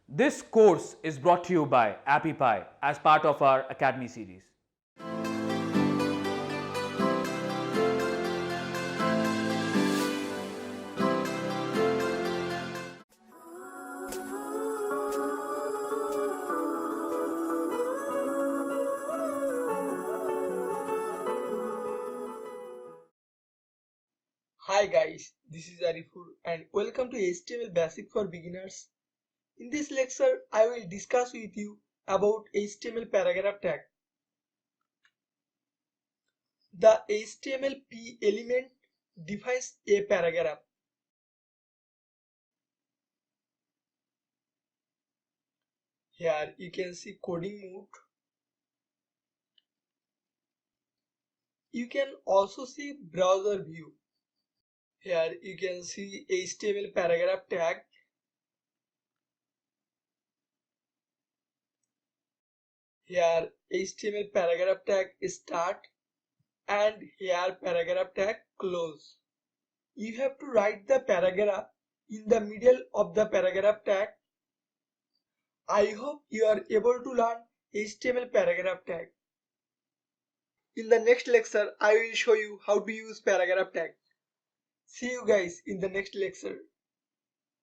This course is brought to you by AppyPie as part of our Academy series. Hi guys, this is Arifur and welcome to HTML Basic for Beginners. In this lecture, I will discuss with you about HTML paragraph tag. The HTML p element defines a paragraph. Here you can see coding mode. You can also see browser view. Here you can see HTML paragraph tag. Here HTML paragraph tag start and here paragraph tag close. You have to write the paragraph in the middle of the paragraph tag. I hope you are able to learn HTML paragraph tag. In the next lecture, I will show you how to use paragraph tag. See you guys in the next lecture.